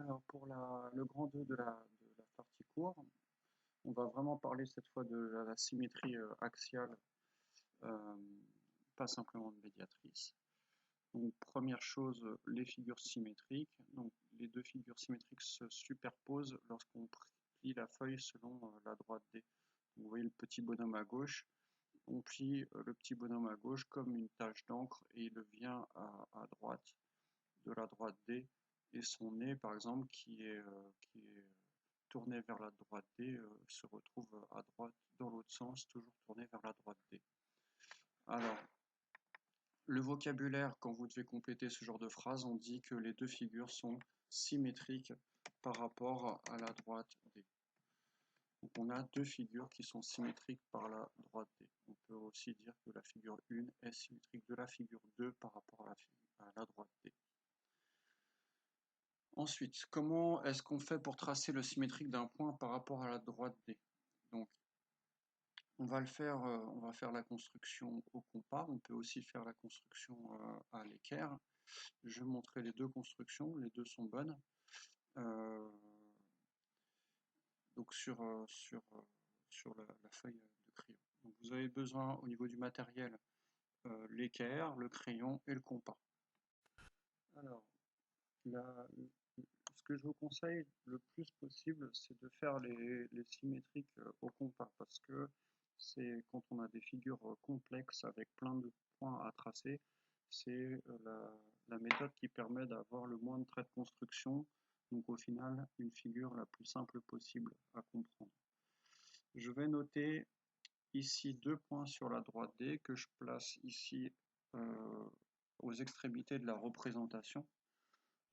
Alors pour le grand 2 de la partie cours, on va vraiment parler cette fois de la symétrie axiale, euh, pas simplement de médiatrice. Donc première chose, les figures symétriques. Donc les deux figures symétriques se superposent lorsqu'on plie la feuille selon la droite D. Donc, vous voyez le petit bonhomme à gauche, on plie le petit bonhomme à gauche comme une tache d'encre et il vient à droite de la droite D, et son nez par exemple qui est tourné vers la droite D se retrouve à droite dans l'autre sens, toujours tourné vers la droite D. Alors, le vocabulaire, quand vous devez compléter ce genre de phrase, on dit que les deux figures sont symétriques par rapport à la droite D. Donc on a deux figures qui sont symétriques par la droite D. On peut aussi dire que la figure 1 est symétrique de la figure 2 par rapport à la droite D. Ensuite, comment est-ce qu'on fait pour tracer le symétrique d'un point par rapport à la droite D? Donc, on va faire la construction au compas. On peut aussi faire la construction à l'équerre. Je vais montrer les deux constructions, les deux sont bonnes. Donc sur la feuille de crayon. Donc vous avez besoin au niveau du matériel l'équerre, le crayon et le compas. Alors, ce que je vous conseille le plus possible, c'est de faire les symétriques au compas, parce que c'est quand on a des figures complexes avec plein de points à tracer, c'est la méthode qui permet d'avoir le moins de traits de construction, donc au final une figure la plus simple possible à comprendre. Je vais noter ici deux points sur la droite D que je place ici aux extrémités de la représentation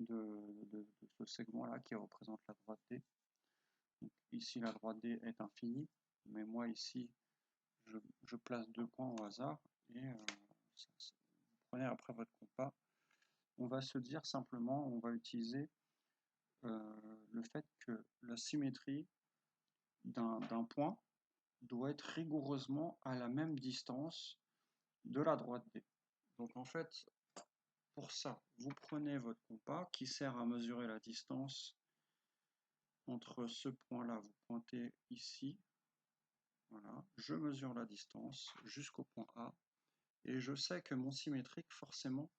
de ce segment-là qui représente la droite D. Donc, ici, la droite D est infinie, mais moi ici, je place deux points au hasard et vous prenez après votre compas. On va se dire simplement, on va utiliser le fait que la symétrie d'un point doit être rigoureusement à la même distance de la droite D. Donc en fait, pour ça, vous prenez votre compas qui sert à mesurer la distance entre ce point-là, vous pointez ici, voilà, je mesure la distance jusqu'au point A, et je sais que mon symétrique, forcément,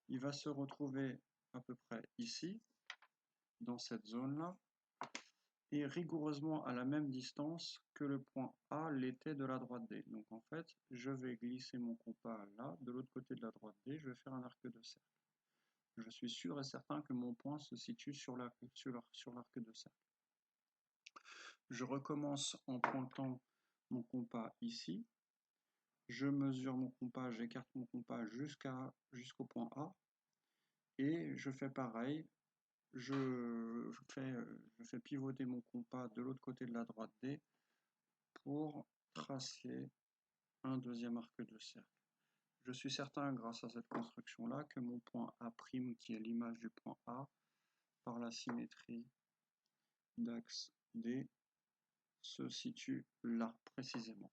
il va se retrouver à peu près ici, dans cette zone-là, et rigoureusement à la même distance que le point A l'était de la droite D. Donc en fait, je vais glisser mon compas là, de l'autre côté de la droite D, je vais faire un arc de cercle. Je suis sûr et certain que mon point se situe sur l'arc de cercle. Je recommence en pointant mon compas ici. Je mesure mon compas, j'écarte mon compas jusqu'au point A. Et je fais pareil. Je fais pivoter mon compas de l'autre côté de la droite D pour tracer un deuxième arc de cercle. Je suis certain, grâce à cette construction-là, que mon point A', qui est l'image du point A, par la symétrie d'axe D, se situe là, précisément.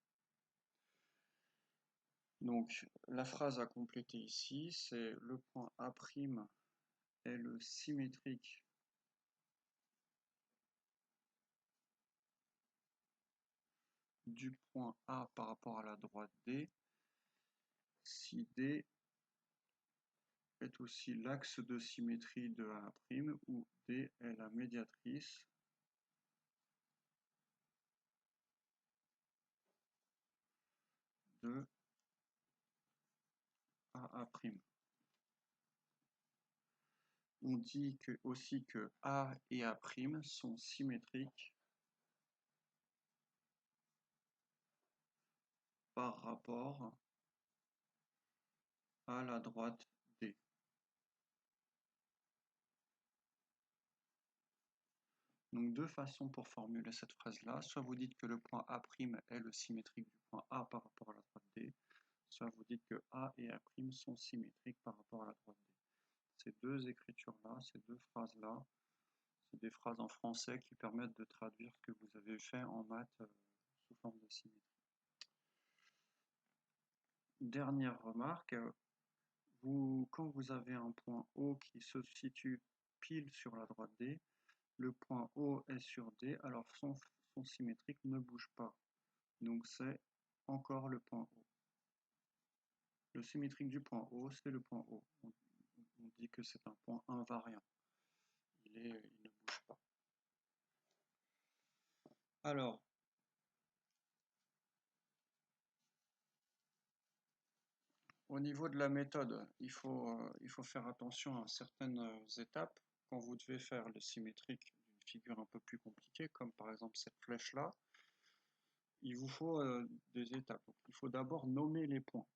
Donc, la phrase à compléter ici, c'est le point A' est le symétrique du point A par rapport à la droite D, si D est aussi l'axe de symétrie de A', où D est la médiatrice de A'. On dit aussi que A et A' sont symétriques par rapport à la droite D. Donc deux façons pour formuler cette phrase-là. Soit vous dites que le point A' est le symétrique du point A par rapport à la droite D, soit vous dites que A et A' sont symétriques par rapport à la droite D. Ces deux écritures-là, ces deux phrases-là, c'est des phrases en français qui permettent de traduire ce que vous avez fait en maths sous forme de symétrie. Dernière remarque, quand vous avez un point O qui se situe pile sur la droite D, Le point O est sur D, alors son symétrique ne bouge pas. Donc c'est encore le point O. Le symétrique du point O, c'est le point O. On dit que c'est un point invariant. Il ne bouge pas. Alors, au niveau de la méthode, il faut faire attention à certaines étapes. Quand vous devez faire le symétrique d'une figure un peu plus compliquée, comme par exemple cette flèche-là, il vous faut des étapes. Donc, il faut d'abord nommer les points.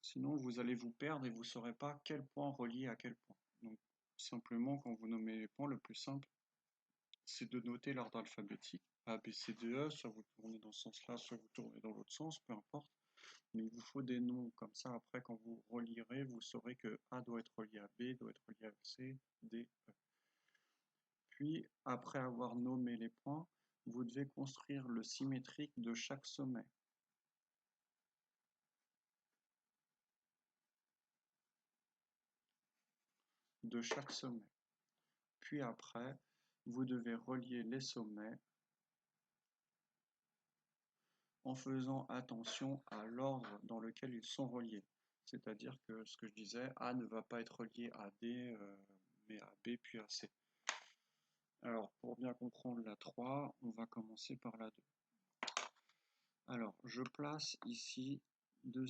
Sinon, vous allez vous perdre et vous ne saurez pas quel point relier à quel point. Donc, simplement, quand vous nommez les points, le plus simple, c'est de noter l'ordre alphabétique. A, B, C, D, E, soit vous tournez dans ce sens-là, soit vous tournez dans l'autre sens, peu importe. Mais il vous faut des noms, comme ça, après, quand vous relierez, vous saurez que A doit être relié à B, doit être relié à C, D, E. Puis, après avoir nommé les points, vous devez construire le symétrique de chaque sommet. Puis après, vous devez relier les sommets en faisant attention à l'ordre dans lequel ils sont reliés. C'est-à-dire que ce que je disais, A ne va pas être relié à D, mais à B puis à C. Alors, pour bien comprendre la 3, on va commencer par la 2. Alors, je place ici deux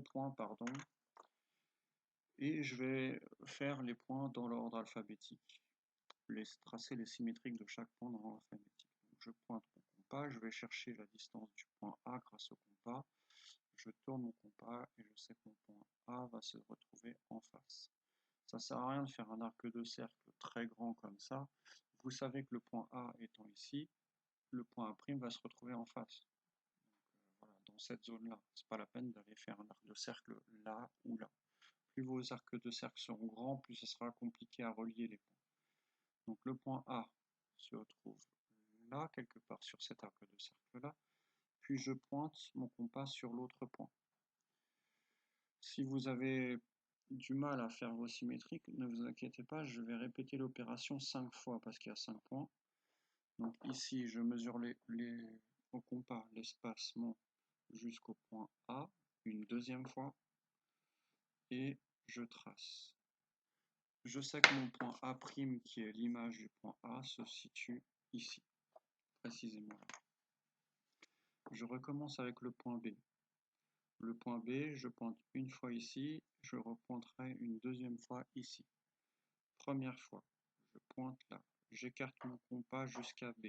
points, et je vais faire les points dans l'ordre alphabétique, tracer les symétriques de chaque point dans l'ordre alphabétique. Donc, je pointe mon compas, je vais chercher la distance du point A grâce au compas, je tourne mon compas et je sais que mon point A va se retrouver en face. Ça ne sert à rien de faire un arc de cercle très grand comme ça. Vous savez que le point A étant ici, le point A' va se retrouver en face. Donc, voilà, dans cette zone-là, ce n'est pas la peine d'aller faire un arc de cercle là ou là. Plus vos arcs de cercle seront grands, plus ce sera compliqué à relier les points. Donc le point A se retrouve là, quelque part sur cet arc de cercle-là, puis je pointe mon compas sur l'autre point. Si vous avez du mal à faire vos symétriques, ne vous inquiétez pas, je vais répéter l'opération 5 fois parce qu'il y a 5 points. Donc ici, je mesure au compas l'espacement jusqu'au point A une deuxième fois et je trace. Je sais que mon point A', qui est l'image du point A, se situe ici, précisément là. Je recommence avec le point B. Le point B, je pointe une fois ici, je repointerai une deuxième fois ici. Première fois, je pointe là, j'écarte mon compas jusqu'à B.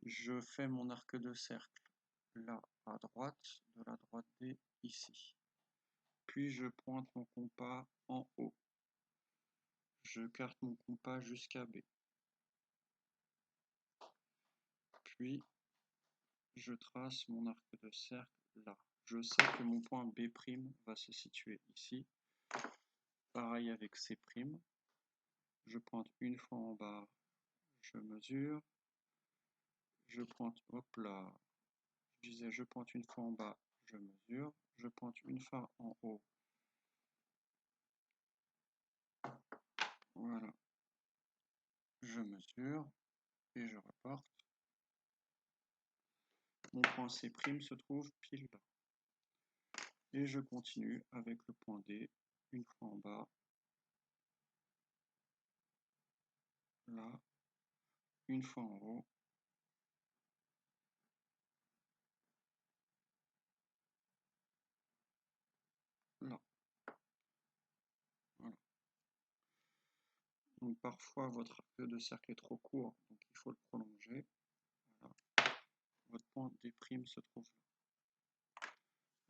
Je fais mon arc de cercle là à droite, de la droite B ici. Puis je pointe mon compas en haut. Je carte mon compas jusqu'à B. Puis je trace mon arc de cercle là. Je sais que mon point B' va se situer ici. Pareil avec C'. Je pointe une fois en bas, je mesure. Je pointe, hop là, je disais je pointe une fois en bas, je mesure. Je pointe une fois en haut. Voilà. Je mesure et je reporte. Mon point C' se trouve pile là. Et je continue avec le point D, une fois en bas, là, une fois en haut, là. Voilà. Donc parfois votre arc de cercle est trop court, donc il faut le prolonger. Voilà. Votre point D' se trouve là.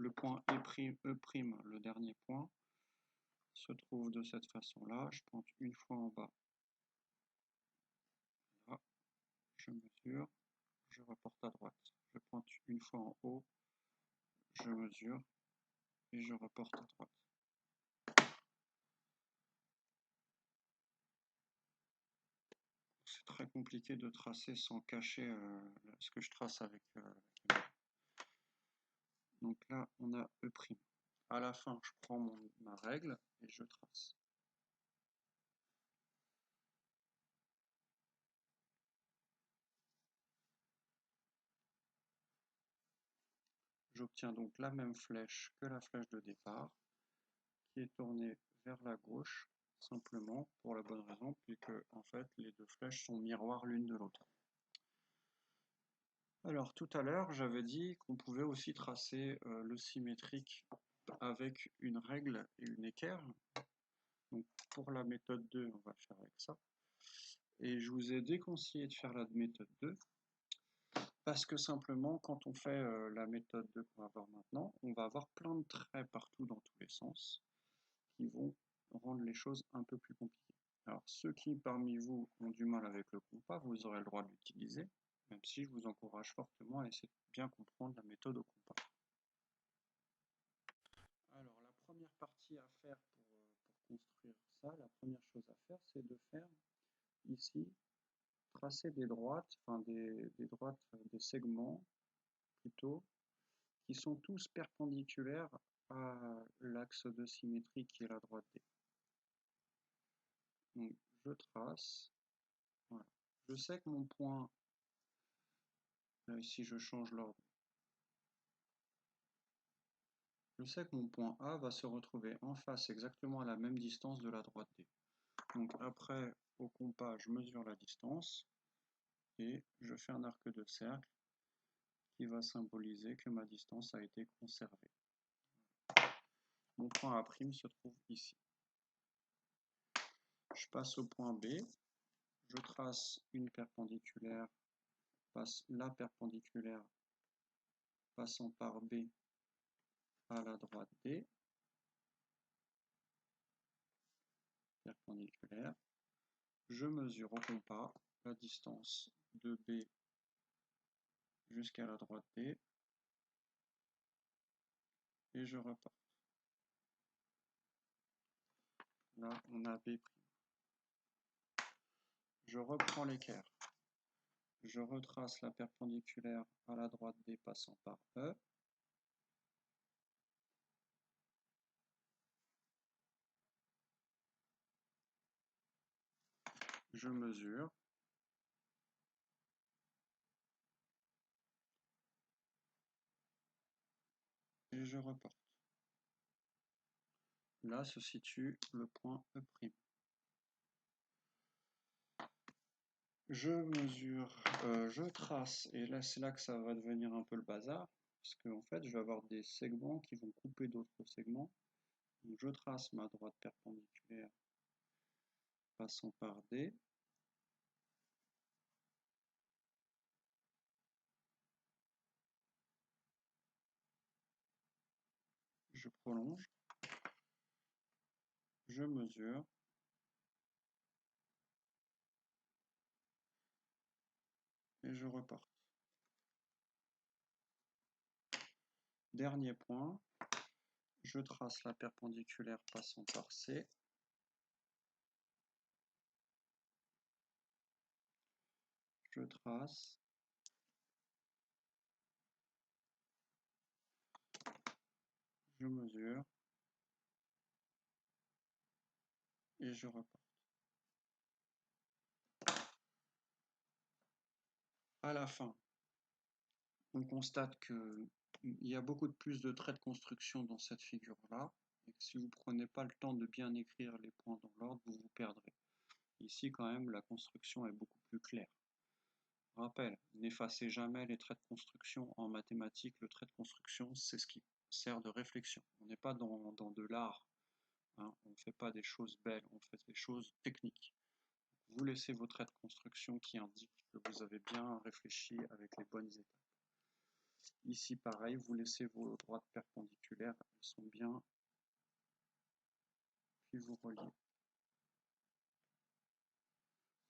Le point E', le dernier point, se trouve de cette façon-là. Je pointe une fois en bas. Là, je mesure, je reporte à droite. Je pointe une fois en haut, je mesure et je reporte à droite. C'est très compliqué de tracer sans cacher ce que je trace avec la caméra. Donc là, on a E'. À la fin, je prends ma règle et je trace. J'obtiens donc la même flèche que la flèche de départ, qui est tournée vers la gauche, simplement pour la bonne raison, puisque en fait les deux flèches sont miroirs l'une de l'autre. Alors tout à l'heure, j'avais dit qu'on pouvait aussi tracer le symétrique avec une règle et une équerre. Donc pour la méthode 2, on va le faire avec ça. Et je vous ai déconseillé de faire la méthode 2, parce que simplement, quand on fait la méthode 2 qu'on va voir maintenant, on va avoir plein de traits partout dans tous les sens, qui vont rendre les choses un peu plus compliquées. Alors ceux qui parmi vous ont du mal avec le compas, vous aurez le droit de l'utiliser, même si je vous encourage fortement à essayer de bien comprendre la méthode au compas. Alors la première partie à faire pour construire ça, la première chose à faire, c'est de faire ici, tracer des droites, enfin des segments plutôt, qui sont tous perpendiculaires à l'axe de symétrie qui est la droite D. Donc je trace, voilà. Je sais que mon point, là ici je change l'ordre, je sais que mon point A va se retrouver en face exactement à la même distance de la droite D. Donc après, au compas, je mesure la distance et je fais un arc de cercle qui va symboliser que ma distance a été conservée. Mon point A' se trouve ici. Je passe au point B, je trace une perpendiculaire, passe la perpendiculaire passant par B à la droite D, perpendiculaire. Je mesure au compas la distance de B jusqu'à la droite D et je reporte. Là, on a B'. Je reprends l'équerre. Je retrace la perpendiculaire à la droite D passant par E. Je mesure. Et je reporte. Là se situe le point E'. Je mesure, je trace, et là c'est là que ça va devenir un peu le bazar, parce qu'en fait je vais avoir des segments qui vont couper d'autres segments. Donc je trace ma droite perpendiculaire passant par D. Je prolonge. Je mesure. Et je reporte. Dernier point, je trace la perpendiculaire passant par C. Je trace. Je mesure. Et je reporte. À la fin, on constate qu'il y a beaucoup plus de traits de construction dans cette figure-là, et que si vous ne prenez pas le temps de bien écrire les points dans l'ordre, vous vous perdrez. Ici, quand même, la construction est beaucoup plus claire. Rappel, n'effacez jamais les traits de construction en mathématiques. Le trait de construction, c'est ce qui sert de réflexion. On n'est pas dans de l'art. Hein. On ne fait pas des choses belles, on fait des choses techniques. Vous laissez vos traits de construction qui indiquent que vous avez bien réfléchi avec les bonnes étapes. Ici, pareil, vous laissez vos droites perpendiculaires, elles sont bien, puis vous reliez.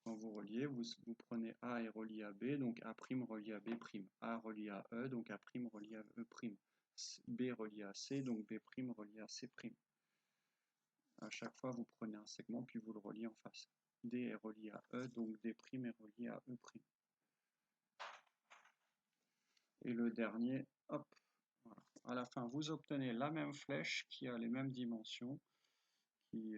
Quand vous reliez, vous prenez A est relié à B, donc A' relié à B', A relié à E, donc A' relié à E', B relié à C, donc B' relié à C'. À chaque fois, vous prenez un segment, puis vous le reliez en face. D est relié à E, donc D' est relié à E'. Et le dernier, hop, voilà. À la fin, vous obtenez la même flèche qui a les mêmes dimensions, qui